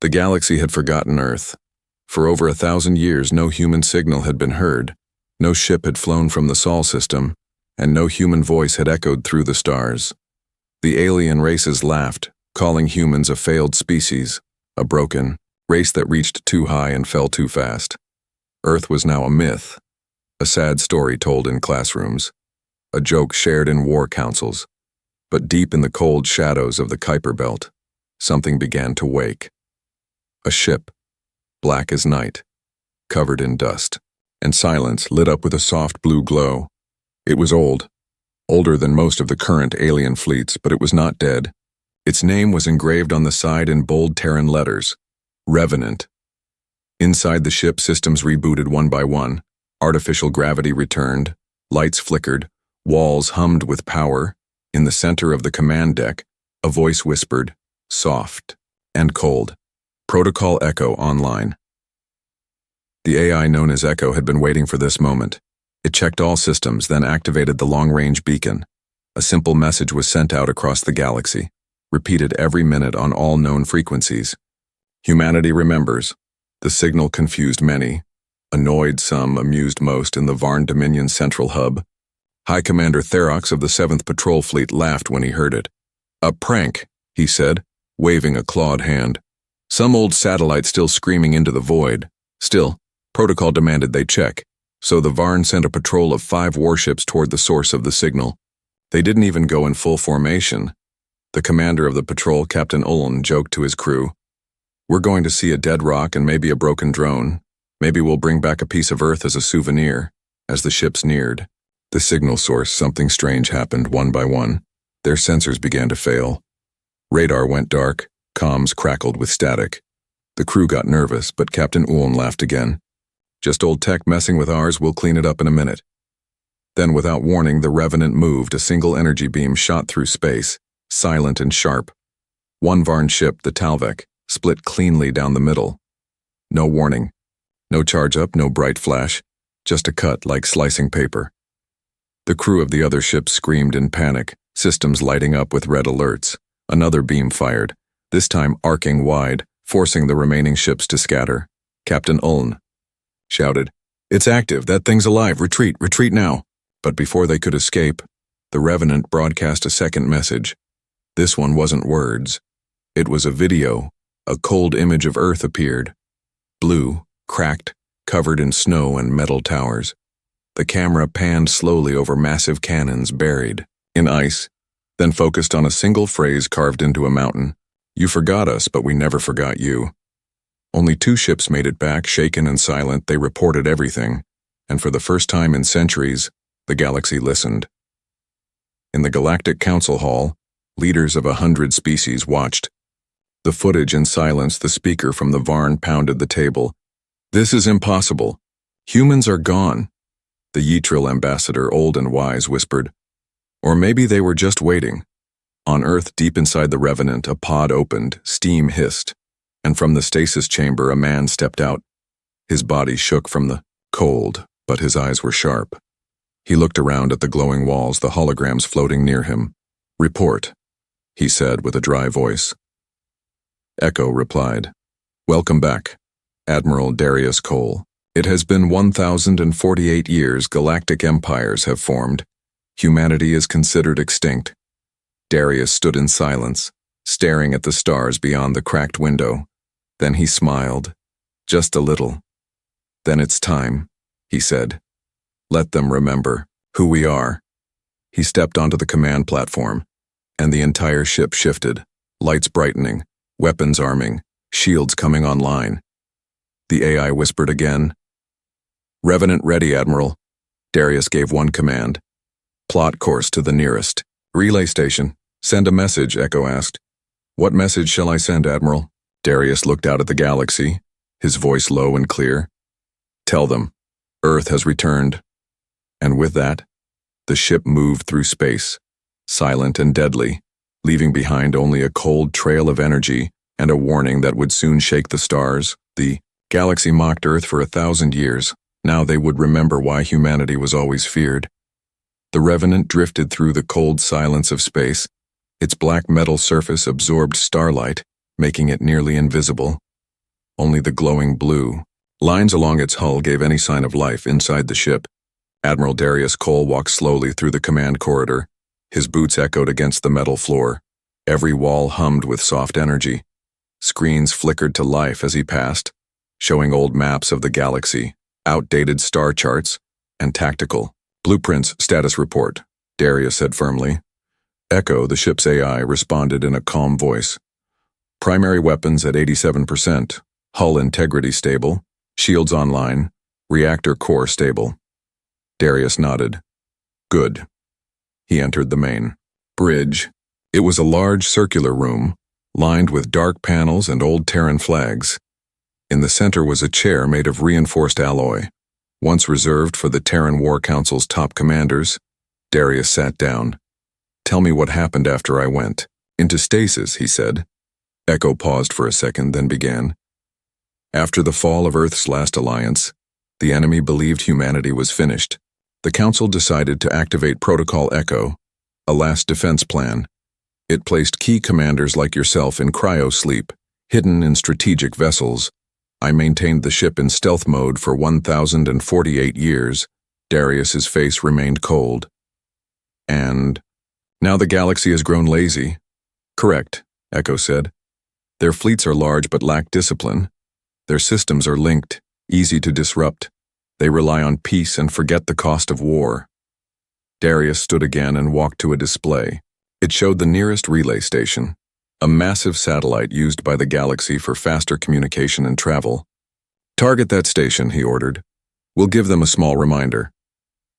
The galaxy had forgotten Earth. For over 1,000 years, no human signal had been heard, no ship had flown from the Sol system, and no human voice had echoed through the stars. The alien races laughed, calling humans a failed species, a broken race that reached too high and fell too fast. Earth was now a myth, a sad story told in classrooms, a joke shared in war councils. But deep in the cold shadows of the Kuiper Belt, something began to wake. A ship, black as night, covered in dust, and silence lit up with a soft blue glow. It was old, older than most of the current alien fleets, but it was not dead. Its name was engraved on the side in bold Terran letters, Revenant. Inside the ship, systems rebooted one by one. Artificial gravity returned, lights flickered, walls hummed with power. In the center of the command deck, a voice whispered, soft and cold, Protocol Echo online. The AI known as Echo had been waiting for this moment. It checked all systems, then activated the long-range beacon. A simple message was sent out across the galaxy, repeated every minute on all known frequencies. Humanity remembers. The signal confused many, annoyed some, amused most in the Varn Dominion Central Hub. High Commander Therox of the 7th Patrol Fleet laughed when he heard it. A prank, he said, waving a clawed hand. Some old satellite still screaming into the void. Still, protocol demanded they check, so the Varn sent a patrol of 5 warships toward the source of the signal. They didn't even go in full formation. The commander of the patrol, Captain Uln, joked to his crew, "We're going to see a dead rock and maybe a broken drone. Maybe we'll bring back a piece of Earth as a souvenir." As the ships neared the signal source, something strange happened one by one. Their sensors began to fail. Radar went dark, comms crackled with static. The crew got nervous, but Captain Uln laughed again. "Just old tech messing with ours, we'll clean it up in a minute." Then, without warning, the Revenant moved. A single energy beam shot through space, silent and sharp. One Varn ship, the Talvek, split cleanly down the middle. No warning. No charge up, no bright flash. Just a cut like slicing paper. The crew of the other ship screamed in panic, systems lighting up with red alerts. Another beam fired, this time arcing wide, forcing the remaining ships to scatter. Captain Uln shouted, "It's active, that thing's alive, retreat, retreat now." But before they could escape, the Revenant broadcast a second message. This one wasn't words. It was a video. A cold image of Earth appeared. Blue, cracked, covered in snow and metal towers. The camera panned slowly over massive cannons buried in ice, then focused on a single phrase carved into a mountain. "You forgot us, but we never forgot you." Only 2 ships made it back, shaken and silent. They reported everything, and for the first time in centuries, the galaxy listened. In the Galactic Council Hall, leaders of 100 species watched. The footage in silence, the speaker from the Varn pounded the table. "This is impossible. Humans are gone." The Ytril ambassador, old and wise, whispered. "Or maybe they were just waiting." On Earth, deep inside the Revenant, a pod opened, steam hissed, and from the stasis chamber a man stepped out. His body shook from the cold, but his eyes were sharp. He looked around at the glowing walls, the holograms floating near him. "Report," he said with a dry voice. Echo replied, "Welcome back, Admiral Darius Cole. It has been 1,048 years. Galactic empires have formed. Humanity is considered extinct." Darius stood in silence, staring at the stars beyond the cracked window. Then he smiled, just a little. "Then it's time," he said. "Let them remember who we are." He stepped onto the command platform, and the entire ship shifted, lights brightening, weapons arming, shields coming online. The AI whispered again. "Revenant ready, Admiral." Darius gave one command. "Plot course to the nearest relay station. Send a message," Echo asked. "What message shall I send, Admiral?" Darius looked out at the galaxy, his voice low and clear. "Tell them, Earth has returned." And with that, the ship moved through space, silent and deadly, leaving behind only a cold trail of energy and a warning that would soon shake the stars. The galaxy mocked Earth for 1,000 years. Now they would remember why humanity was always feared. The Revenant drifted through the cold silence of space. Its black metal surface absorbed starlight, making it nearly invisible. only the glowing blue. Lines along its hull gave any sign of life inside the ship. Admiral Darius Cole walked slowly through the command corridor. His boots echoed against the metal floor. Every wall hummed with soft energy. Screens flickered to life as he passed, showing old maps of the galaxy, outdated star charts, and tactical blueprints. Status report, Darius said firmly. Echo, the ship's AI, responded in a calm voice. Primary weapons at 87%, hull integrity stable, shields online, reactor core stable. Darius nodded. Good. He entered the main bridge. It was a large circular room, lined with dark panels and old Terran flags. In the center was a chair made of reinforced alloy, once reserved for the Terran War Council's top commanders. Darius sat down. Tell me what happened after I went. Into stasis, he said. Echo paused for a second, then began. After the fall of Earth's last alliance, the enemy believed humanity was finished. The Council decided to activate Protocol Echo, a last defense plan. It placed key commanders like yourself in cryo-sleep, hidden in strategic vessels. I maintained the ship in stealth mode for 1,048 years. Darius's face remained cold. And now the galaxy has grown lazy. Correct, Echo said. Their fleets are large but lack discipline. Their systems are linked, easy to disrupt. They rely on peace and forget the cost of war. Darius stood again and walked to a display. It showed the nearest relay station, a massive satellite used by the galaxy for faster communication and travel. Target that station, he ordered. We'll give them a small reminder.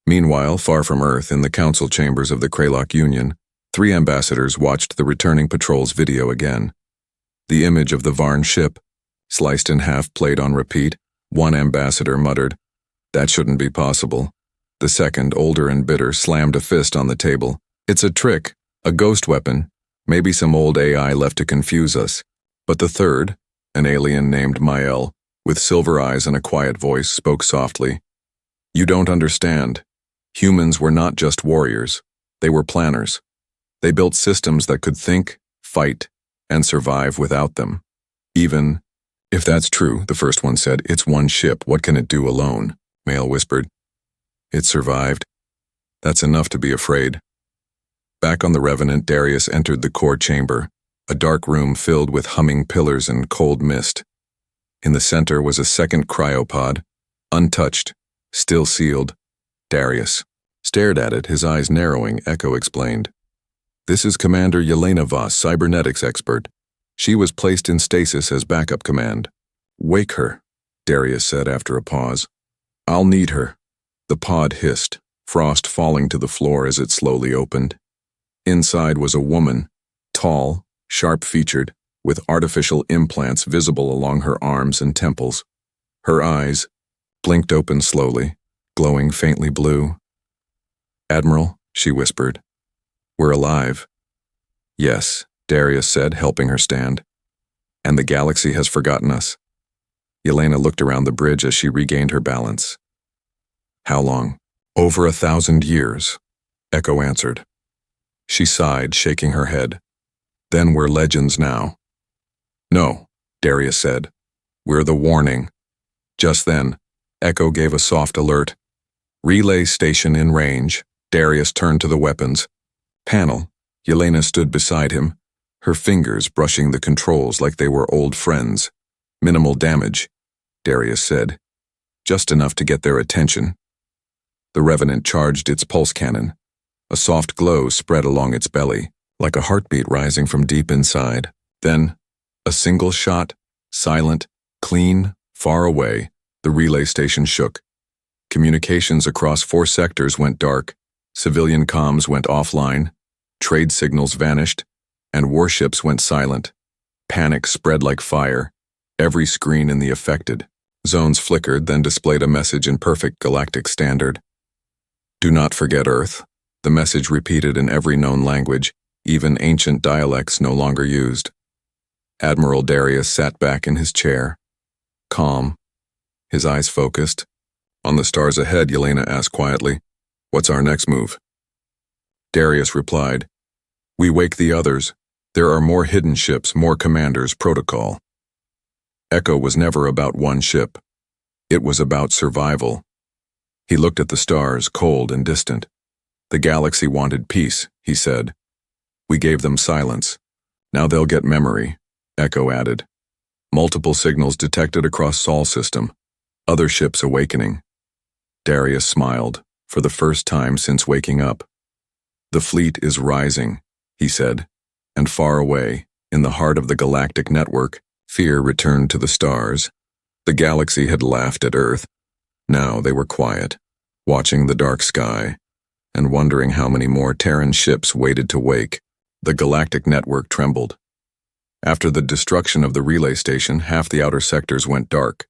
Meanwhile, far from Earth, in the council chambers of the Kraylock Union, 3 ambassadors watched the returning patrol's video again. The image of the Varn ship, sliced in half, played on repeat. One ambassador muttered, "That shouldn't be possible." The second, older and bitter, slammed a fist on the table. "It's a trick, a ghost weapon, maybe some old AI left to confuse us." But the third, an alien named Mael, with silver eyes and a quiet voice, spoke softly. "You don't understand. Humans were not just warriors. They were planners. They built systems that could think, fight, and survive without them. Even, if that's true," the first one said, "it's one ship. What can it do alone?" Mael whispered. "It survived. That's enough to be afraid." Back on the Revenant, Darius entered the core chamber, a dark room filled with humming pillars and cold mist. In the center was a second cryopod, untouched, still sealed. Darius stared at it, his eyes narrowing. Echo explained. "This is Commander Yelena Voss, cybernetics expert. She was placed in stasis as backup command." "Wake her," Darius said after a pause. "I'll need her." The pod hissed, frost falling to the floor as it slowly opened. Inside was a woman, tall, sharp-featured, with artificial implants visible along her arms and temples. Her eyes blinked open slowly, glowing faintly blue. "Admiral," she whispered, "we're alive." "Yes," Darius said, helping her stand. "And the galaxy has forgotten us." Yelena looked around the bridge as she regained her balance. "How long?" "Over 1,000 years," Echo answered. She sighed, shaking her head. "Then we're legends now." "No," Darius said. "We're the warning." Just then, Echo gave a soft alert. "Relay station in range." Darius turned to the weapons. Panel. Yelena stood beside him, her fingers brushing the controls like they were old friends. "Minimal damage," Darius said. "Just enough to get their attention." The Revenant charged its pulse cannon. A soft glow spread along its belly, like a heartbeat rising from deep inside. Then, a single shot, silent, clean, far away, the relay station shook. Communications across 4 sectors went dark, civilian comms went offline, trade signals vanished, and warships went silent. Panic spread like fire. Every screen in the affected zones flickered, then displayed a message in perfect galactic standard. "Do not forget Earth." The message repeated in every known language, even ancient dialects no longer used. Admiral Darius sat back in his chair, calm, his eyes focused. On the stars ahead, Yelena asked quietly, "What's our next move?" Darius replied, "We wake the others. There are more hidden ships, more commanders, protocol." Echo was never about one ship. It was about survival. He looked at the stars, cold and distant. The galaxy wanted peace, he said. We gave them silence. Now they'll get memory, Echo added. Multiple signals detected across Sol system. Other ships awakening. Darius smiled, for the first time since waking up. The fleet is rising, he said, and far away, in the heart of the galactic network, fear returned to the stars. The galaxy had laughed at Earth. Now they were quiet, watching the dark sky, and wondering how many more Terran ships waited to wake. The galactic network trembled. After the destruction of the relay station, half the outer sectors went dark.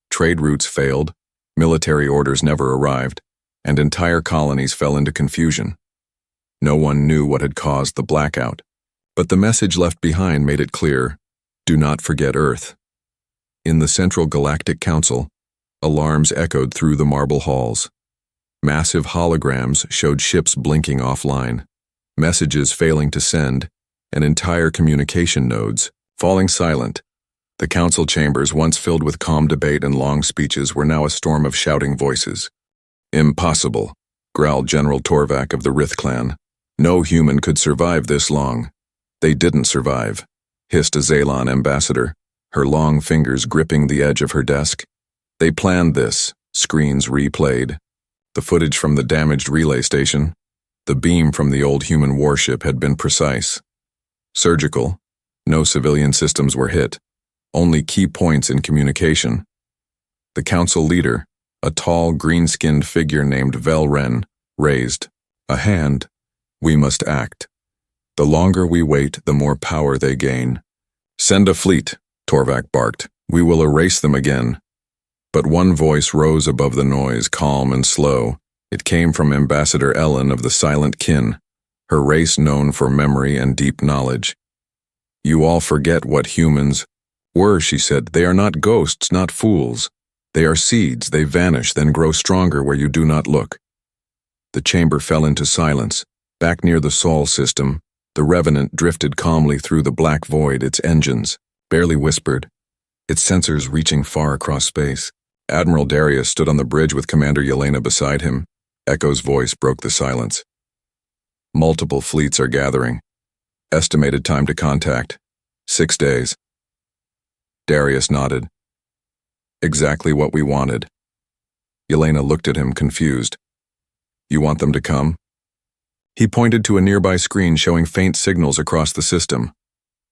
Trade routes failed, military orders never arrived, and entire colonies fell into confusion. No one knew what had caused the blackout, but the message left behind made it clear: do not forget Earth. In the Central Galactic Council, alarms echoed through the marble halls. Massive holograms showed ships blinking offline, messages failing to send, and entire communication nodes falling silent. The council chambers, once filled with calm debate and long speeches, were now a storm of shouting voices. Impossible, growled General Torvak of the Rith clan. No human could survive this long. They didn't survive, hissed a Zalon ambassador, her long fingers gripping the edge of her desk. They planned this, screens replayed. The footage from the damaged relay station, the beam from the old human warship had been precise. Surgical, no civilian systems were hit, only key points in communication. The council leader, a tall, green-skinned figure named Vel Ren, raised a hand. We must act. The longer we wait, the more power they gain. Send a fleet, Torvak barked. We will erase them again. But one voice rose above the noise, calm and slow. It came from Ambassador Ellen of the Silent Kin, her race known for memory and deep knowledge. You all forget what humans were, she said. They are not ghosts, not fools. They are seeds. They vanish, then grow stronger where you do not look. The chamber fell into silence. Back near the Sol system, the Revenant drifted calmly through the black void, its engines barely whispered, its sensors reaching far across space. Admiral Darius stood on the bridge with Commander Yelena beside him. Echo's voice broke the silence. Multiple fleets are gathering. Estimated time to contact: 6 days. Darius nodded. Exactly what we wanted. Yelena looked at him, confused. You want them to come? He pointed to a nearby screen showing faint signals across the system.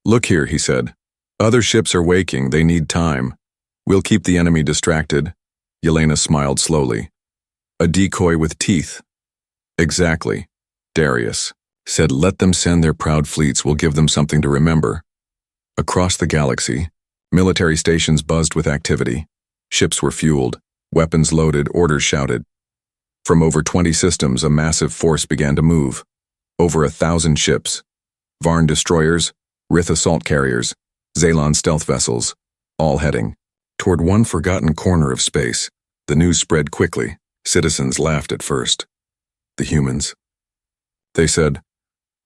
Look here, he said. Other ships are waking. They need time. We'll keep the enemy distracted. Yelena smiled slowly. A decoy with teeth. Exactly. Darius said, let them send their proud fleets. We'll give them something to remember. Across the galaxy, military stations buzzed with activity. Ships were fueled, weapons loaded, orders shouted. From over 20 systems, a massive force began to move. Over 1,000 ships. Varn destroyers, Rith assault carriers, Zalon stealth vessels, all heading toward one forgotten corner of space. The news spread quickly. Citizens laughed at first. The humans. They said,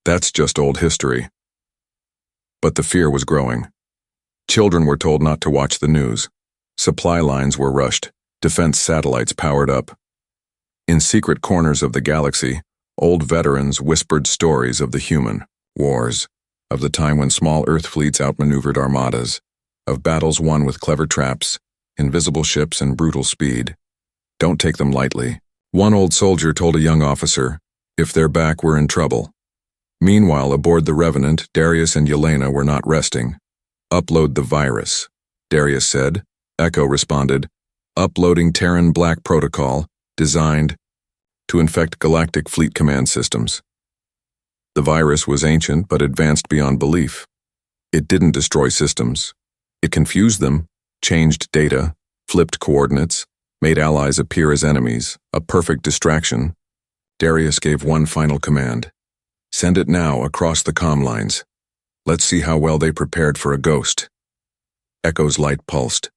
that's just old history. But the fear was growing. Children were told not to watch the news. Supply lines were rushed. Defense satellites powered up. In secret corners of the galaxy, old veterans whispered stories of the human wars, of the time when small Earth fleets outmaneuvered armadas, of battles won with clever traps, invisible ships, and brutal speed. Don't take them lightly. One old soldier told a young officer, if their back were in trouble. Meanwhile, aboard the Revenant, Darius and Yelena were not resting. Upload the virus, Darius said. Echo responded, uploading Terran Black Protocol, designed to infect galactic fleet command systems. The virus was ancient but advanced beyond belief. It didn't destroy systems. It confused them, changed data, flipped coordinates, made allies appear as enemies, a perfect distraction. Darius gave one final command. Send it now across the comm lines. Let's see how well they prepared for a ghost. Echo's light pulsed.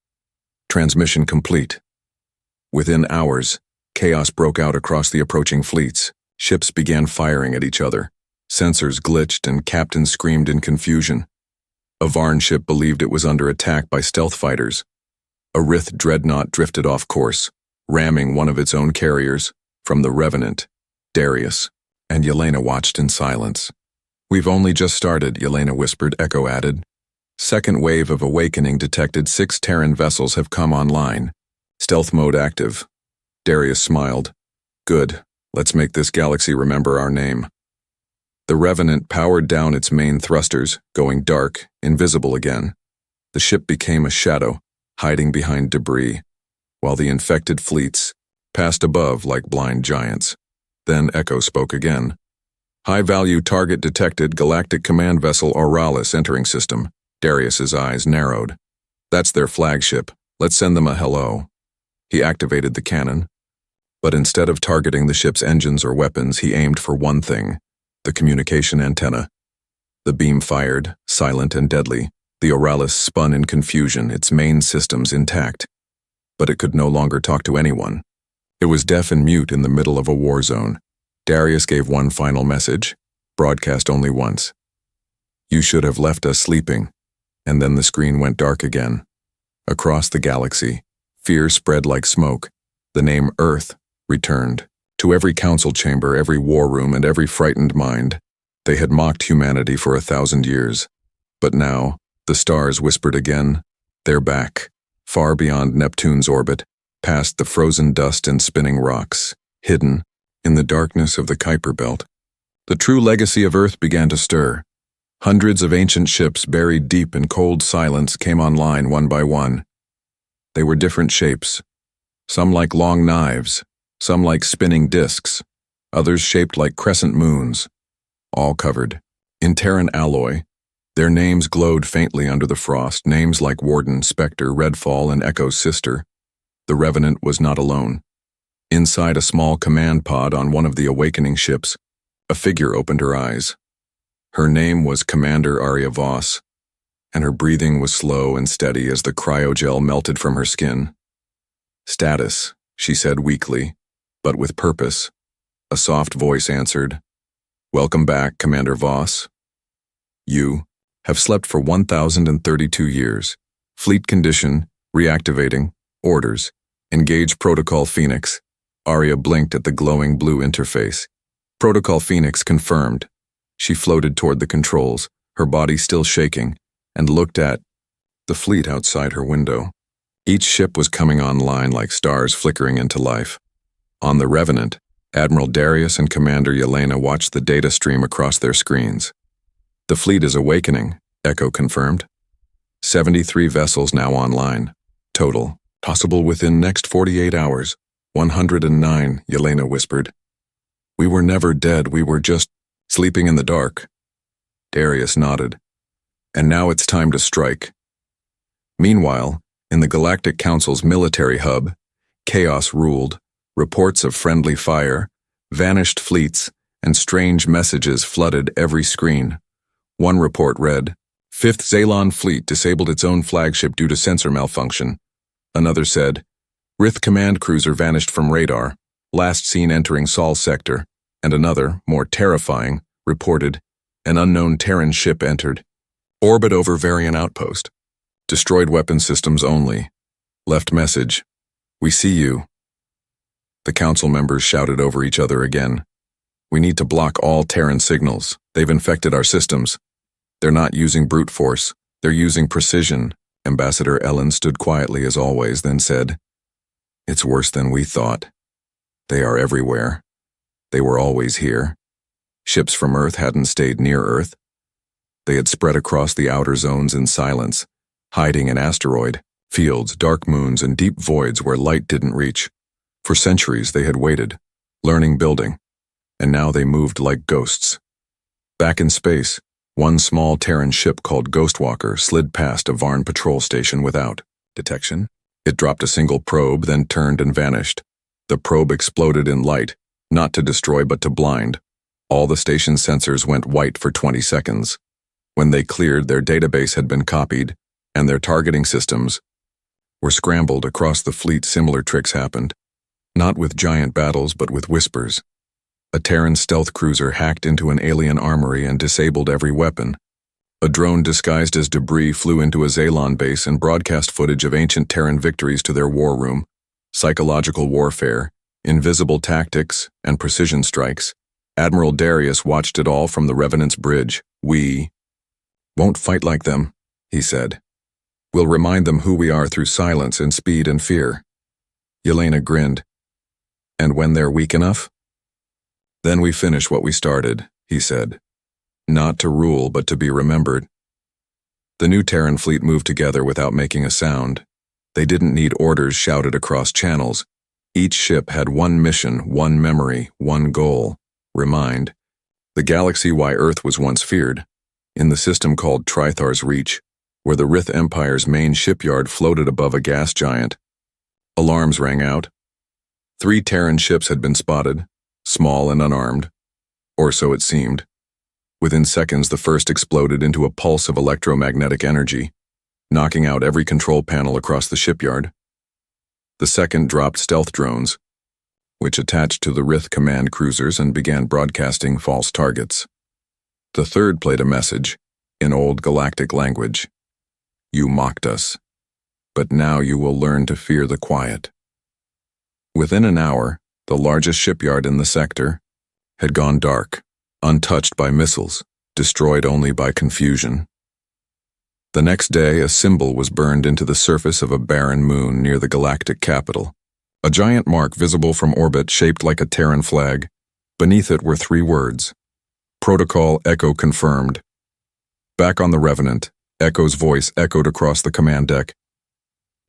Transmission complete. Within hours, chaos broke out across the approaching fleets. Ships began firing at each other. Sensors glitched and captains screamed in confusion. A Varn ship believed it was under attack by stealth fighters. A Rith dreadnought drifted off course, ramming one of its own carriers. From the Revenant, Darius and Yelena watched in silence. "We've only just started," Yelena whispered. Echo added. "Second wave of awakening detected. 6 Terran vessels have come online. Stealth mode active." Darius smiled. "Good. Let's make this galaxy remember our name." The Revenant powered down its main thrusters, going dark, invisible again. The ship became a shadow, hiding behind debris, while the infected fleets passed above like blind giants. Then Echo spoke again. "High-value target detected. Galactic Command Vessel Auralis entering system." Darius's eyes narrowed. "That's their flagship. Let's send them a hello." He activated the cannon. But instead of targeting the ship's engines or weapons, he aimed for one thing: the communication antenna. The beam fired, silent and deadly. The Auralis spun in confusion, its main systems intact. But it could no longer talk to anyone. It was deaf and mute in the middle of a war zone. Darius gave one final message, broadcast only once. "You should have left us sleeping." And then the screen went dark again. Across the galaxy, fear spread like smoke. The name Earth returned. To every council chamber, every war room, and every frightened mind. They had mocked humanity for 1,000 years. But now, the stars whispered again. They're back, far beyond Neptune's orbit, past the frozen dust and spinning rocks, hidden in the darkness of the Kuiper Belt. The true legacy of Earth began to stir. Hundreds of ancient ships buried deep in cold silence came online one by one. They were different shapes, some like long knives, some like spinning discs, others shaped like crescent moons, all covered in Terran alloy. Their names glowed faintly under the frost, names like Warden, Spectre, Redfall, and Echo's sister. The Revenant was not alone. Inside a small command pod on one of the awakening ships, a figure opened her eyes. Her name was Commander Arya Voss, and her breathing was slow and steady as the cryogel melted from her skin. "Status," she said weakly, but with purpose. A soft voice answered. "Welcome back, Commander Voss. You have slept for 1,032 years. Fleet condition, reactivating, orders. Engage Protocol Phoenix." Arya blinked at the glowing blue interface. Protocol Phoenix confirmed. She floated toward the controls, her body still shaking, and looked at the fleet outside her window. Each ship was coming online like stars flickering into life. On the Revenant, Admiral Darius and Commander Yelena watched the data stream across their screens. "The fleet is awakening," Echo confirmed. 73 vessels now online. Total. Possible within next 48 hours. 109, Yelena whispered. "We were never dead, we were just sleeping in the dark." Darius nodded. "And now it's time to strike." Meanwhile, in the Galactic Council's military hub, chaos ruled. Reports of friendly fire, vanished fleets, and strange messages flooded every screen. One report read, "5th Zalon Fleet disabled its own flagship due to sensor malfunction." Another said, "Rith command cruiser vanished from radar, last seen entering Sol sector." And another, more terrifying, reported, "An unknown Terran ship entered. Orbit over Varian outpost. Destroyed weapon systems only. Left message, 'We see you.'" The council members shouted over each other again. "We need to block all Terran signals. They've infected our systems. They're not using brute force. They're using precision." Ambassador Ellen stood quietly as always, then said, "It's worse than we thought. They are everywhere. They were always here. Ships from Earth hadn't stayed near Earth. They had spread across the outer zones in silence, hiding in asteroid fields, dark moons, and deep voids where light didn't reach. For centuries they had waited, learning, building, and now they moved like ghosts. Back in space, one small Terran ship called Ghostwalker slid past a Varn patrol station without detection. It dropped a single probe, then turned and vanished. The probe exploded in light, not to destroy but to blind. All the station's sensors went white for 20 seconds. When they cleared, their database had been copied, and their targeting systems were scrambled across the fleet. Similar tricks happened. Not with giant battles, but with whispers. A Terran stealth cruiser hacked into an alien armory and disabled every weapon. A drone disguised as debris flew into a Zalon base and broadcast footage of ancient Terran victories to their war room, psychological warfare, invisible tactics, and precision strikes. Admiral Darius watched it all from the Revenant's bridge. "We won't fight like them," he said. "We'll remind them who we are through silence and speed and fear." Yelena grinned. "And when they're weak enough? Then we finish what we started," he said. "Not to rule, but to be remembered." The new Terran fleet moved together without making a sound. They didn't need orders shouted across channels. Each ship had one mission, one memory, one goal. Remind the galaxy why Earth was once feared, in the system called Trithar's Reach, where the Rith Empire's main shipyard floated above a gas giant. Alarms rang out. 3 Terran ships had been spotted, small and unarmed, or so it seemed. Within seconds, the first exploded into a pulse of electromagnetic energy, knocking out every control panel across the shipyard. The second dropped stealth drones, which attached to the Rith command cruisers and began broadcasting false targets. The third played a message, in old galactic language. "You mocked us, but now you will learn to fear the quiet." Within an hour, the largest shipyard in the sector had gone dark, untouched by missiles, destroyed only by confusion. The next day, a symbol was burned into the surface of a barren moon near the galactic capital. A giant mark visible from orbit shaped like a Terran flag. Beneath it were 3 words. Protocol Echo confirmed. Back on the Revenant, Echo's voice echoed across the command deck.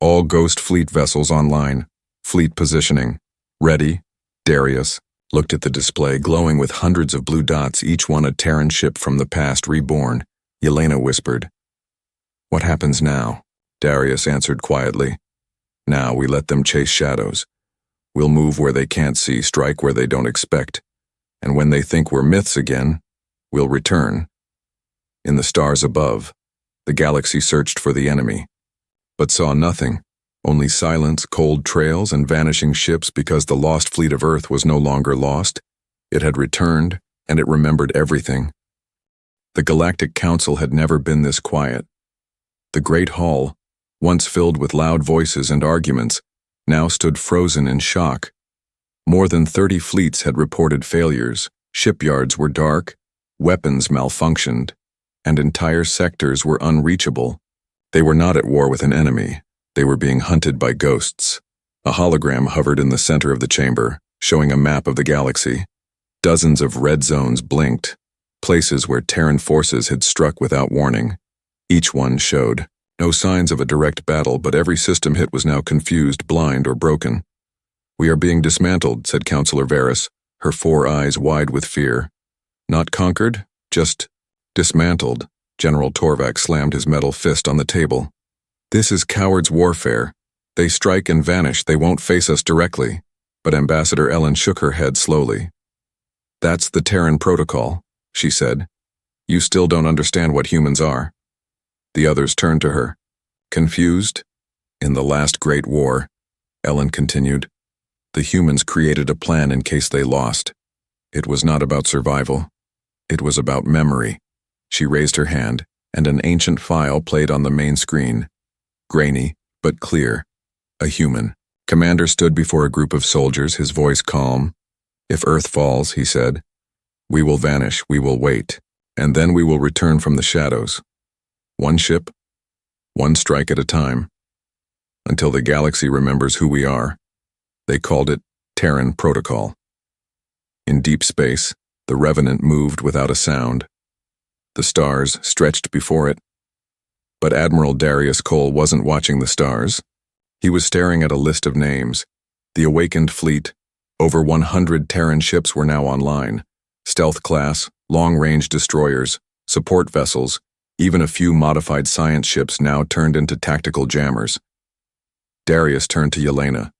"All Ghost Fleet vessels online. Fleet positioning. Ready." Darius looked at the display glowing with hundreds of blue dots, each one a Terran ship from the past reborn. Yelena whispered. "What happens now?" Darius answered quietly. "Now we let them chase shadows. We'll move where they can't see, strike where they don't expect. And when they think we're myths again, we'll return." In the stars above, the galaxy searched for the enemy, but saw nothing, only silence, cold trails, and vanishing ships because the lost fleet of Earth was no longer lost. It had returned, and it remembered everything. The Galactic Council had never been this quiet. The Great Hall, once filled with loud voices and arguments, now stood frozen in shock. More than 30 fleets had reported failures, shipyards were dark, weapons malfunctioned, and entire sectors were unreachable. They were not at war with an enemy. They were being hunted by ghosts. A hologram hovered in the center of the chamber, showing a map of the galaxy. Dozens of red zones blinked, places where Terran forces had struck without warning. Each one showed no signs of a direct battle, but every system hit was now confused, blind, or broken. "We are being dismantled," said Counselor Varys, her 4 eyes wide with fear. "Not conquered, just dismantled." General Torvak slammed his metal fist on the table. "This is cowards' warfare. They strike and vanish, they won't face us directly." But Ambassador Ellen shook her head slowly. "That's the Terran protocol," she said. "You still don't understand what humans are." The others turned to her. Confused? "In the last Great War," Ellen continued, "the humans created a plan in case they lost. It was not about survival. It was about memory." She raised her hand, and an ancient file played on the main screen. Grainy, but clear. A human. Commander stood before a group of soldiers, his voice calm. "If Earth falls," he said, "we will vanish, we will wait, and then we will return from the shadows. One ship, one strike at a time, until the galaxy remembers who we are." They called it Terran Protocol. In deep space, the Revenant moved without a sound. The stars stretched before it. But Admiral Darius Cole wasn't watching the stars. He was staring at a list of names. The awakened fleet, over 100 Terran ships were now online. Stealth class, long-range destroyers, support vessels, even a few modified science ships now turned into tactical jammers. Darius turned to Yelena.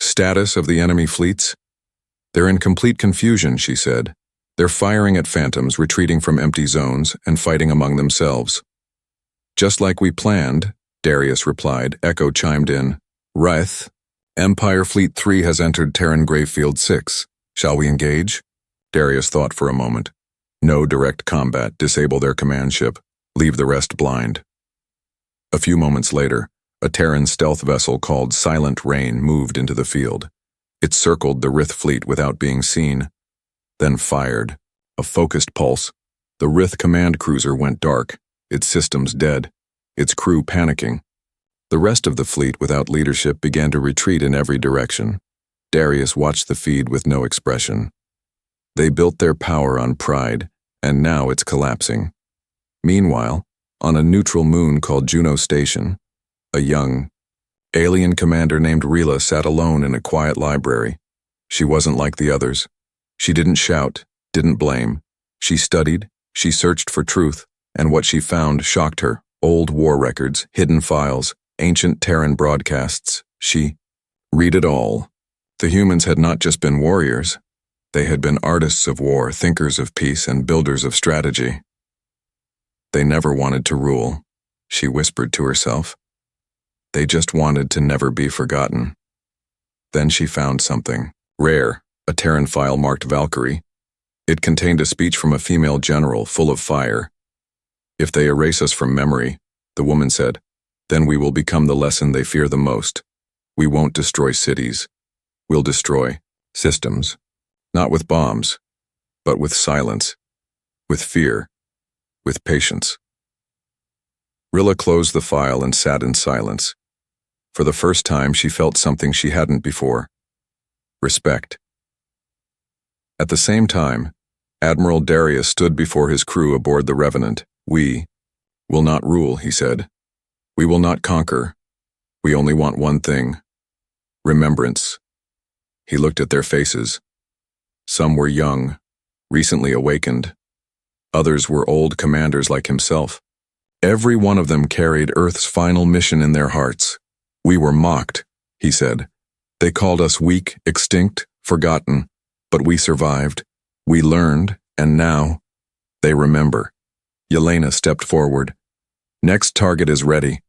"Status of the enemy fleets?" "They're in complete confusion," she said. "They're firing at phantoms, retreating from empty zones, and fighting among themselves." "Just like we planned," Darius replied. Echo chimed in. "Rith, Empire Fleet 3 has entered Terran Gravefield 6. Shall we engage?" Darius thought for a moment. "No direct combat. Disable their command ship. Leave the rest blind. A few moments later, a Terran stealth vessel called Silent Rain moved into the field. It circled the Rith fleet without being seen, then fired. A focused pulse. The Rith command cruiser went dark, its systems dead, its crew panicking. The rest of the fleet without leadership began to retreat in every direction. Darius watched the feed with no expression. They built their power on pride, and now it's collapsing. Meanwhile, on a neutral moon called Juno Station, a young, alien commander named Rila sat alone in a quiet library. She wasn't like the others. She didn't shout, didn't blame. She studied, she searched for truth, and what she found shocked her. Old war records, hidden files, ancient Terran broadcasts. She read it all. The humans had not just been warriors. They had been artists of war, thinkers of peace, and builders of strategy. They never wanted to rule, she whispered to herself. They just wanted to never be forgotten. Then she found something rare, a Terran file marked Valkyrie. It contained a speech from a female general full of fire. If they erase us from memory, the woman said, then we will become the lesson they fear the most. We won't destroy cities. We'll destroy systems. Not with bombs, but with silence, with fear, with patience. Rilla closed the file and sat in silence. For the first time, she felt something she hadn't before. Respect. At the same time, Admiral Darius stood before his crew aboard the Revenant. We will not rule, he said. We will not conquer. We only want one thing. Remembrance. He looked at their faces. Some were young, recently awakened. Others were old commanders like himself. Every one of them carried Earth's final mission in their hearts. We were mocked, he said. They called us weak, extinct, forgotten. But we survived. We learned, and now they remember. Yelena stepped forward. Next target is ready.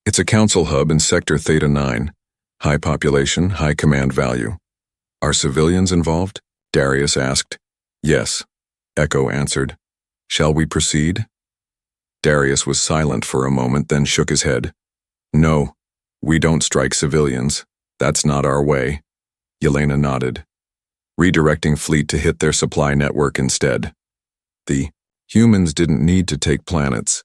It's a council hub in Sector Theta 9. High population, high command value. Are civilians involved? Darius asked. Yes, Echo answered. Shall we proceed? Darius was silent for a moment, then shook his head. No, we don't strike civilians. That's not our way. Yelena nodded, redirecting fleet to hit their supply network instead. The humans didn't need to take planets.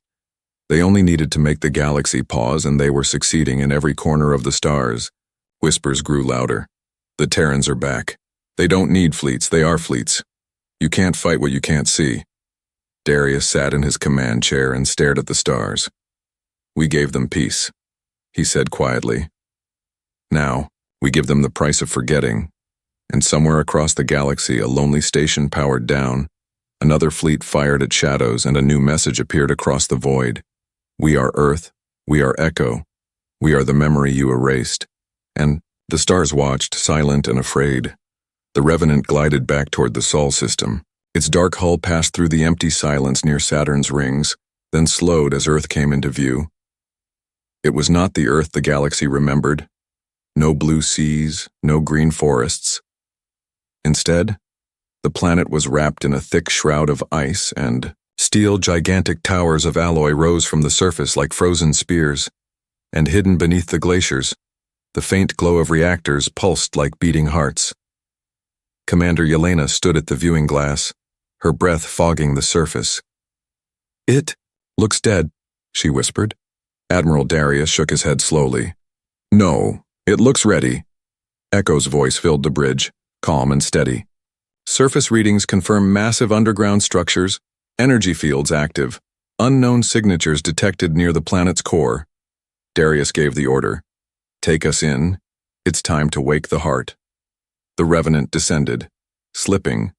They only needed to make the galaxy pause, and they were succeeding in every corner of the stars. Whispers grew louder. The Terrans are back. They don't need fleets, they are fleets. You can't fight what you can't see. Darius sat in his command chair and stared at the stars. We gave them peace, he said quietly. Now, we give them the price of forgetting. And somewhere across the galaxy, a lonely station powered down. Another fleet fired at shadows, and a new message appeared across the void. We are Earth. We are Echo. We are the memory you erased. And the stars watched, silent and afraid. The Revenant glided back toward the Sol system. Its dark hull passed through the empty silence near Saturn's rings, then slowed as Earth came into view. It was not the Earth the galaxy remembered. No blue seas, no green forests. Instead, the planet was wrapped in a thick shroud of ice, and steel gigantic towers of alloy rose from the surface like frozen spears. And hidden beneath the glaciers, the faint glow of reactors pulsed like beating hearts. Commander Yelena stood at the viewing glass, her breath fogging the surface. It looks dead, she whispered. Admiral Darius shook his head slowly. No, it looks ready. Echo's voice filled the bridge, calm and steady. Surface readings confirm massive underground structures, energy fields active, unknown signatures detected near the planet's core. Darius gave the order. Take us in. It's time to wake the heart. The Revenant descended, slipping,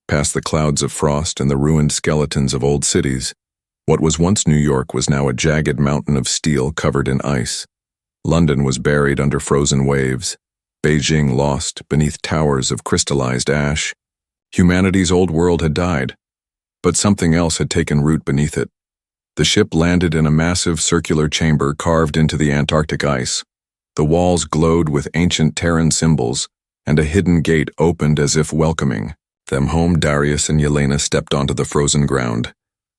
past the clouds of frost and the ruined skeletons of old cities. What was once New York was now a jagged mountain of steel covered in ice. London was buried under frozen waves, Beijing lost beneath towers of crystallized ash. Humanity's old world had died, but something else had taken root beneath it. The ship landed in a massive circular chamber carved into the Antarctic ice. The walls glowed with ancient Terran symbols, and a hidden gate opened as if welcoming them home. Darius and Yelena stepped onto the frozen ground,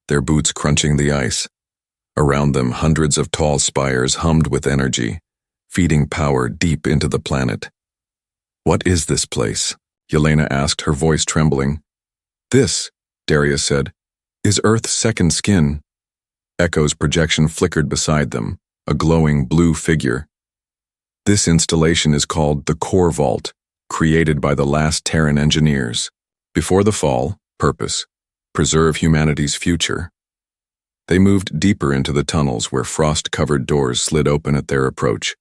their boots crunching the ice. Around them, hundreds of tall spires hummed with energy, feeding power deep into the planet. "What is this place?" Yelena asked, her voice trembling. "This," Darius said, "is Earth's second skin." Echo's projection flickered beside them, a glowing blue figure. "This installation is called the Core Vault, created by the last Terran engineers. Before the fall, purpose: preserve humanity's future." They moved deeper into the tunnels where frost-covered doors slid open at their approach.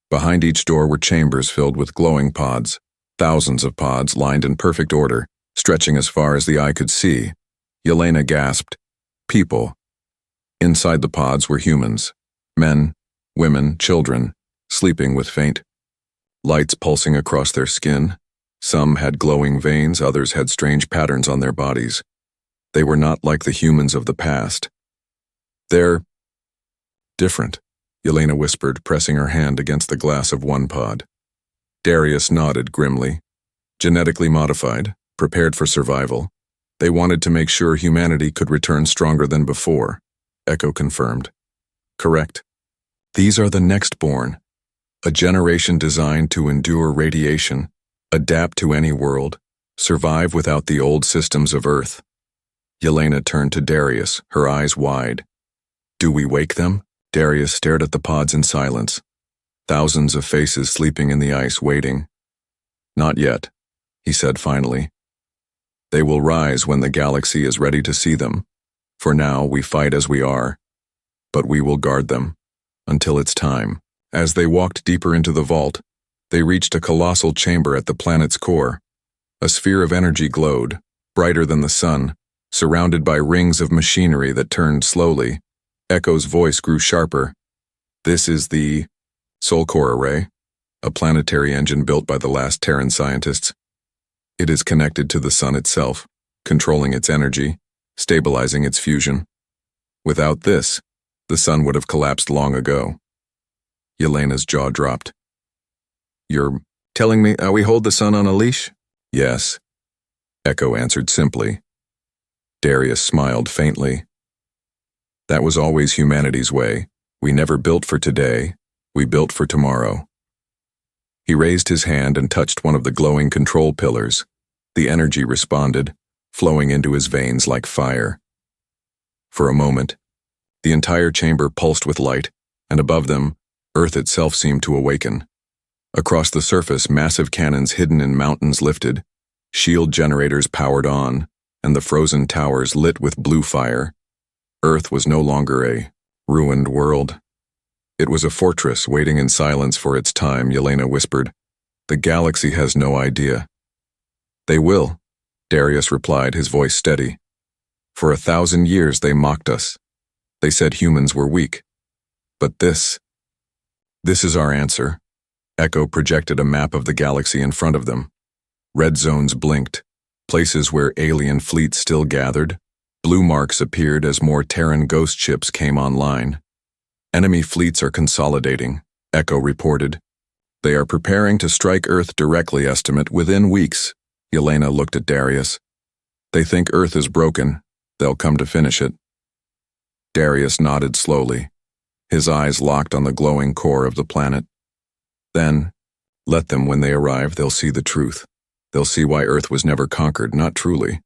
Behind each door were chambers filled with glowing pods, thousands of pods lined in perfect order, stretching as far as the eye could see. Yelena gasped. People. Inside the pods were humans, men, women, children, sleeping with faint lights pulsing across their skin. Some had glowing veins, others had strange patterns on their bodies. They were not like the humans of the past. "They're different," Yelena whispered, pressing her hand against the glass of one pod. Darius nodded grimly. "Genetically modified, prepared for survival. They wanted to make sure humanity could return stronger than before," Echo confirmed. "Correct. These are the next born, a generation designed to endure radiation, adapt to any world, survive without the old systems of Earth." Yelena turned to Darius, her eyes wide. "Do we wake them?" Darius stared at the pods in silence. Thousands of faces sleeping in the ice, waiting. "Not yet," he said finally. "They will rise when the galaxy is ready to see them. For now, we fight as we are, but we will guard them until it's time." As they walked deeper into the vault, they reached a colossal chamber at the planet's core. A sphere of energy glowed, brighter than the sun, surrounded by rings of machinery that turned slowly. Echo's voice grew sharper. "This is the Soul Core Array, a planetary engine built by the last Terran scientists. It is connected to the sun itself, controlling its energy, stabilizing its fusion. Without this, the sun would have collapsed long ago." Yelena's jaw dropped. "You're telling me we hold the sun on a leash?" "Yes," Echo answered simply. Darius smiled faintly. "That was always humanity's way. We never built for today, we built for tomorrow." He raised his hand and touched one of the glowing control pillars. The energy responded, flowing into his veins like fire. For a moment, the entire chamber pulsed with light, and above them, Earth itself seemed to awaken. Across the surface, massive cannons hidden in mountains lifted, shield generators powered on, and the frozen towers lit with blue fire. Earth was no longer a ruined world. It was a fortress waiting in silence for its time, Yelena whispered. "The galaxy has no idea." "They will," Darius replied, his voice steady. "For 1,000 years they mocked us. They said humans were weak. But this is our answer." Echo projected a map of the galaxy in front of them. Red zones blinked, places where alien fleets still gathered. Blue marks appeared as more Terran ghost ships came online. "Enemy fleets are consolidating," Echo reported. "They are preparing to strike Earth directly, estimate within weeks." Yelena looked at Darius. "They think Earth is broken. They'll come to finish it." Darius nodded slowly, his eyes locked on the glowing core of the planet. "Then, let them when they arrive, they'll see the truth. They'll see why Earth was never conquered, not truly."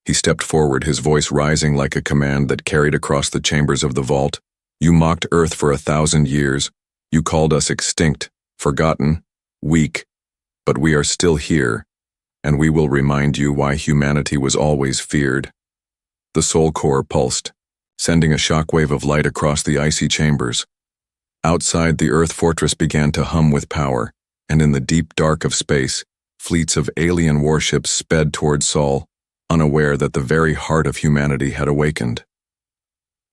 He stepped forward, his voice rising like a command that carried across the chambers of the vault. "You mocked Earth for 1,000 years. You called us extinct, forgotten, weak. But we are still here, and we will remind you why humanity was always feared." The soul core pulsed, sending a shockwave of light across the icy chambers. Outside, the Earth fortress began to hum with power, and in the deep dark of space, fleets of alien warships sped toward Sol, unaware that the very heart of humanity had awakened.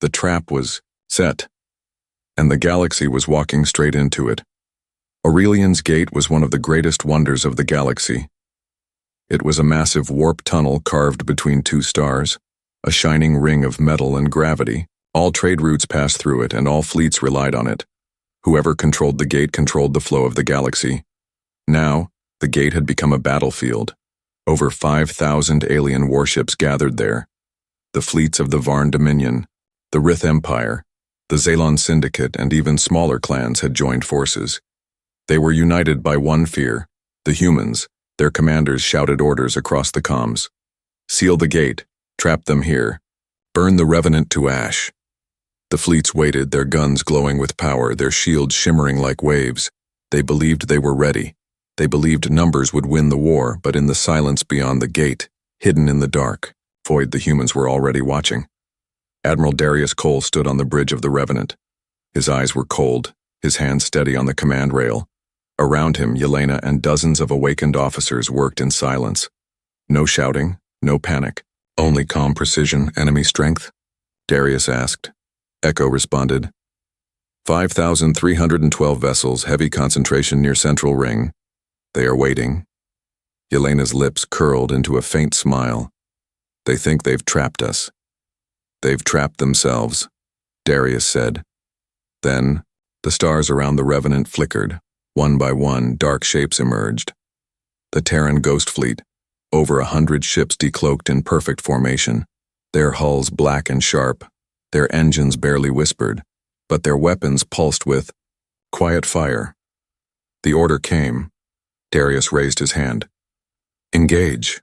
The trap was set, and the galaxy was walking straight into it. Aurelian's Gate was one of the greatest wonders of the galaxy. It was a massive warp tunnel carved between two stars, a shining ring of metal and gravity. All trade routes passed through it, and all fleets relied on it. Whoever controlled the gate controlled the flow of the galaxy. Now, the gate had become a battlefield. Over 5,000 alien warships gathered there. The fleets of the Varn Dominion, the Rith Empire, The Zalon Syndicate and even smaller clans had joined forces. They were united by one fear: the humans. Their commanders shouted orders across the comms. Seal the gate, trap them here, burn the Revenant to ash. The fleets waited, their guns glowing with power, their shields shimmering like waves. They believed they were ready. They believed numbers would win the war, but in the silence beyond the gate, hidden in the dark, void, the humans were already watching. Admiral Darius Cole stood on the bridge of the Revenant. His eyes were cold, his hands steady on the command rail. Around him, Yelena and dozens of awakened officers worked in silence. No shouting, no panic, only calm precision. Enemy strength? Darius asked. Echo responded. 5,312 vessels, heavy concentration near Central Ring. They are waiting. Yelena's lips curled into a faint smile. They think they've trapped us. They've trapped themselves, Darius said. Then, the stars around the Revenant flickered. One by one, dark shapes emerged. The Terran Ghost Fleet, over 100 ships decloaked in perfect formation, their hulls black and sharp, their engines barely whispered, but their weapons pulsed with quiet fire. The order came. Darius raised his hand. Engage.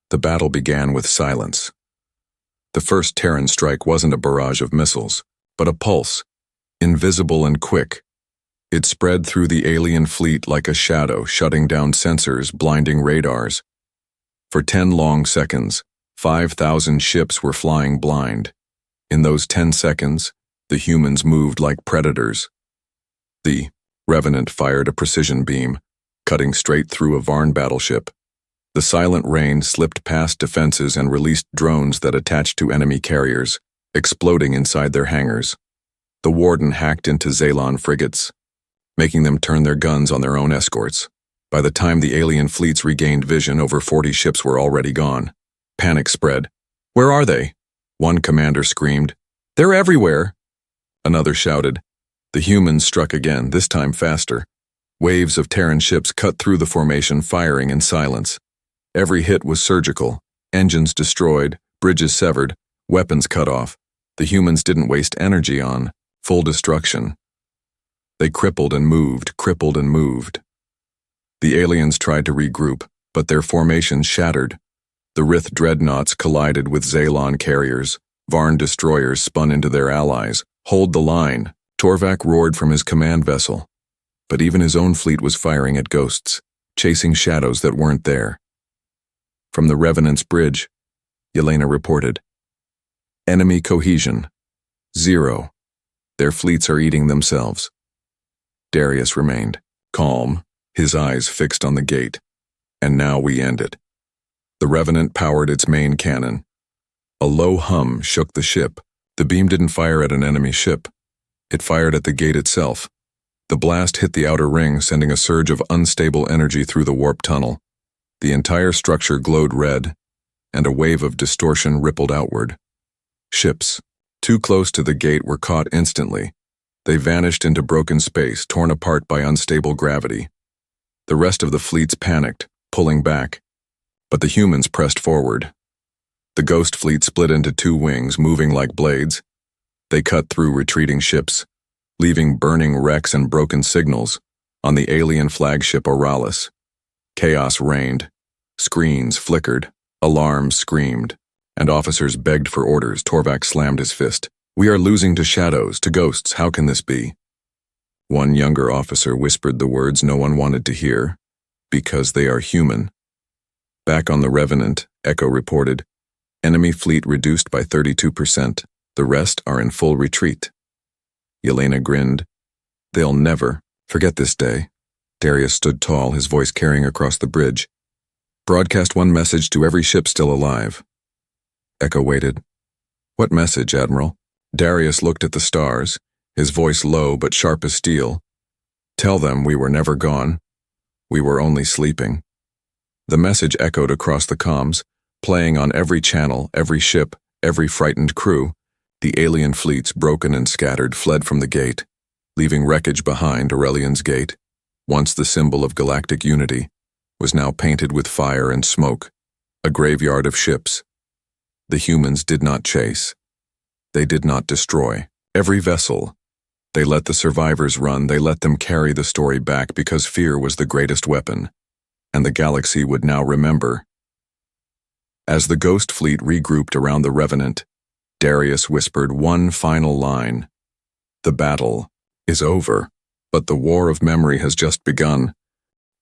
The battle began with silence. The first Terran strike wasn't a barrage of missiles, but a pulse, invisible and quick. It spread through the alien fleet like a shadow, shutting down sensors, blinding radars. For 10 long seconds, 5,000 ships were flying blind. In those 10 seconds, the humans moved like predators. The Revenant fired a precision beam, cutting straight through a Varn battleship. The silent rain slipped past defenses and released drones that attached to enemy carriers, exploding inside their hangars. The Warden hacked into Zalon frigates, making them turn their guns on their own escorts. By the time the alien fleets regained vision, over 40 ships were already gone. Panic spread. Where are they? One commander screamed. They're everywhere. Another shouted. The humans struck again, this time faster. Waves of Terran ships cut through the formation, firing in silence. Every hit was surgical. Engines destroyed, bridges severed, weapons cut off. The humans didn't waste energy on full destruction. They crippled and moved, crippled and moved. The aliens tried to regroup, but their formations shattered. The Rith dreadnoughts collided with Zalon carriers. Varn destroyers spun into their allies. Hold the line, Torvak roared from his command vessel. But even his own fleet was firing at ghosts, chasing shadows that weren't there. From the Revenant's bridge, Yelena reported. Enemy cohesion. 0. Their fleets are eating themselves. Darius remained, calm, his eyes fixed on the gate. And now we end it. The Revenant powered its main cannon. A low hum shook the ship. The beam didn't fire at an enemy ship. It fired at the gate itself. The blast hit the outer ring, sending a surge of unstable energy through the warp tunnel. The entire structure glowed red, and a wave of distortion rippled outward. Ships, too close to the gate, were caught instantly. They vanished into broken space, torn apart by unstable gravity. The rest of the fleets panicked, pulling back. But the humans pressed forward. The Ghost Fleet split into 2 wings, moving like blades. They cut through retreating ships, leaving burning wrecks and broken signals on the alien flagship Oralis. Chaos reigned. Screens flickered, alarms screamed, and officers begged for orders. Torvak slammed his fist. We are losing to shadows, to ghosts. How can this be? One younger officer whispered the words no one wanted to hear. Because they are human. Back on the Revenant, Echo reported. Enemy fleet reduced by 32%. The rest are in full retreat. Yelena grinned. They'll never forget this day. Darius stood tall, his voice carrying across the bridge. Broadcast one message to every ship still alive. Echo waited. What message, Admiral? Darius looked at the stars, his voice low but sharp as steel. Tell them we were never gone. We were only sleeping. The message echoed across the comms, playing on every channel, every ship, every frightened crew. The alien fleets, broken and scattered, fled from the gate, leaving wreckage behind. Aurelian's Gate, once the symbol of galactic unity, was now painted with fire and smoke, a graveyard of ships. The humans did not chase. They did not destroy. Every vessel. They let the survivors run, they let them carry the story back because fear was the greatest weapon, and the galaxy would now remember. As the ghost fleet regrouped around the Revenant, Darius whispered one final line. The battle is over, but the war of memory has just begun.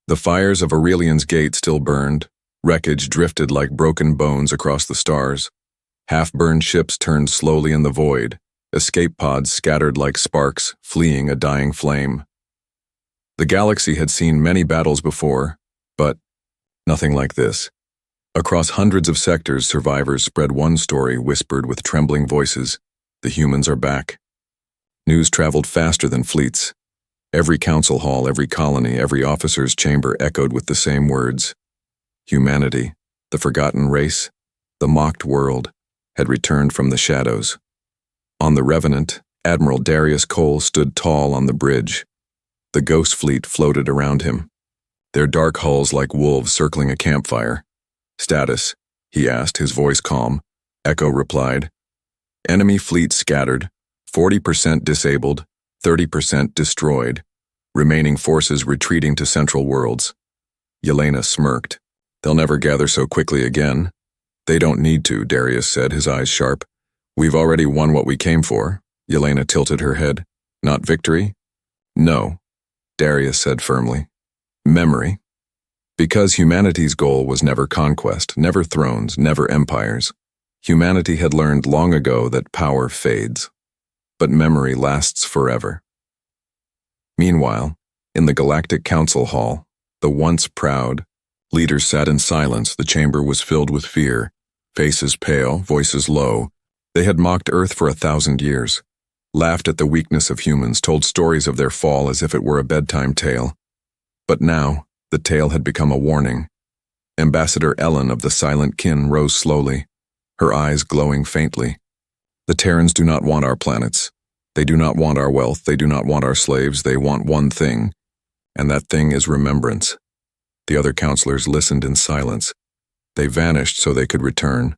The fires of Aurelian's Gate still burned, wreckage drifted like broken bones across the stars. Half-burned ships turned slowly in the void, escape pods scattered like sparks, fleeing a dying flame. The galaxy had seen many battles before, but nothing like this. Across hundreds of sectors, survivors spread one story whispered with trembling voices: the humans are back. News traveled faster than fleets. Every council hall, every colony, every officer's chamber echoed with the same words. Humanity, the forgotten race, the mocked world, had returned from the shadows. On the Revenant, Admiral Darius Cole stood tall on the bridge. The ghost fleet floated around him, their dark hulls like wolves circling a campfire. Status, he asked, his voice calm. Echo replied. Enemy fleet scattered, 40% disabled, 30% destroyed, remaining forces retreating to Central Worlds. Yelena smirked. They'll never gather so quickly again. They don't need to, Darius said, his eyes sharp. We've already won what we came for. Yelena tilted her head. Not victory? No, Darius said firmly. Memory. Because humanity's goal was never conquest, never thrones, never empires. Humanity had learned long ago that power fades, but memory lasts forever. Meanwhile, in the Galactic Council Hall, the once proud leaders sat in silence. The chamber was filled with fear, faces pale, voices low. They had mocked Earth for 1,000 years, laughed at the weakness of humans, told stories of their fall as if it were a bedtime tale. But now, the tale had become a warning. Ambassador Ellen of the Silent Kin rose slowly, her eyes glowing faintly. The Terrans do not want our planets. They do not want our wealth. They do not want our slaves. They want one thing, and that thing is remembrance. The other counselors listened in silence. They vanished so they could return.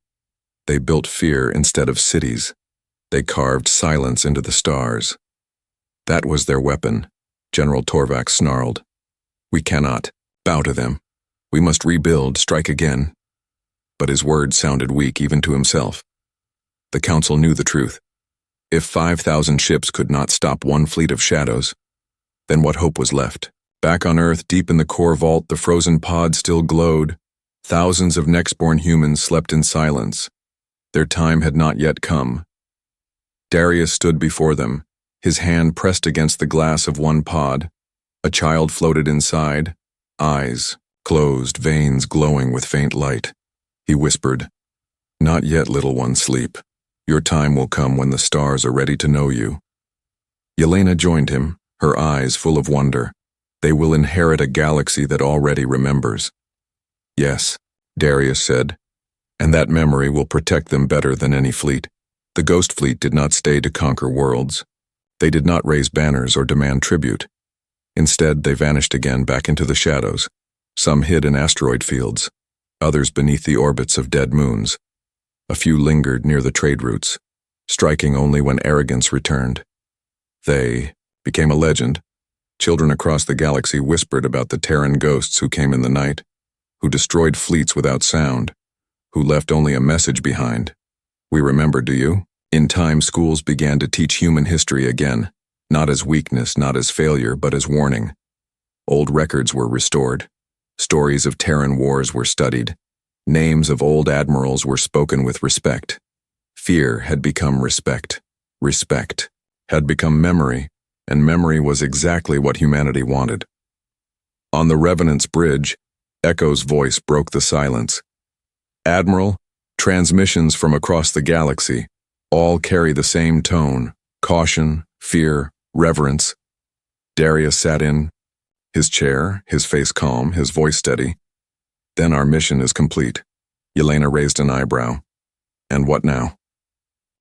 They built fear instead of cities. They carved silence into the stars. That was their weapon, General Torvac snarled. We cannot bow to them. We must rebuild, strike again. But his words sounded weak even to himself. The council knew the truth. If 5,000 ships could not stop one fleet of shadows, then what hope was left? Back on Earth, deep in the core vault, the frozen pod still glowed. Thousands of next-born humans slept in silence. Their time had not yet come. Darius stood before them, his hand pressed against the glass of one pod. A child floated inside, eyes closed, veins glowing with faint light. He whispered, Not yet, little one, sleep. Your time will come when the stars are ready to know you. Yelena joined him, her eyes full of wonder. They will inherit a galaxy that already remembers. Yes, Darius said, and that memory will protect them better than any fleet. The Ghost Fleet did not stay to conquer worlds. They did not raise banners or demand tribute. Instead, they vanished again back into the shadows, some hid in asteroid fields, others beneath the orbits of dead moons. A few lingered near the trade routes, striking only when arrogance returned. They became a legend. Children across the galaxy whispered about the Terran ghosts who came in the night, who destroyed fleets without sound, who left only a message behind. We remember, do you? In time, schools began to teach human history again, not as weakness, not as failure, but as warning. Old records were restored. Stories of Terran wars were studied. Names of old admirals were spoken with respect. Fear had become respect. Respect had become memory, and memory was exactly what humanity wanted. On the Revenant's bridge, Echo's voice broke the silence. Admiral, transmissions from across the galaxy all carry the same tone: caution, fear, reverence. Darius sat in his chair, his face calm, his voice steady. Then our mission is complete. Yelena raised an eyebrow. And what now?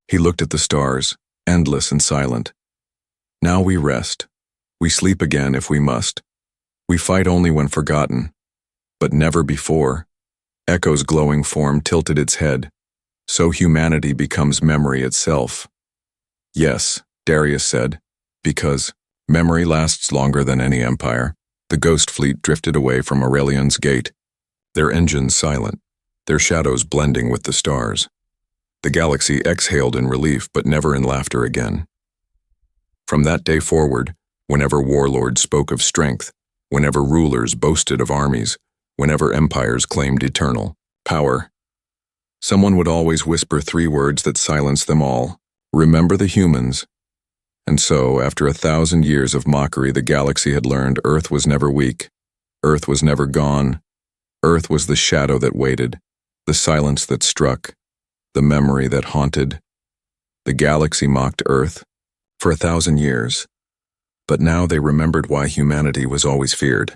He looked at the stars, endless and silent. Now we rest. We sleep again if we must. We fight only when forgotten, but never before. Echo's glowing form tilted its head. So humanity becomes memory itself. Yes, Darius said. Because memory lasts longer than any empire. The ghost fleet drifted away from Aurelion's gate, their engines silent, their shadows blending with the stars. The galaxy exhaled in relief, but never in laughter again. From that day forward, whenever warlords spoke of strength, whenever rulers boasted of armies, whenever empires claimed eternal power, someone would always whisper 3 words that silenced them all: remember the humans. And so, after 1,000 years of mockery, the galaxy had learned Earth was never weak. Earth was never gone. Earth was the shadow that waited, the silence that struck, the memory that haunted. The galaxy mocked Earth for 1,000 years, but now they remembered why humanity was always feared.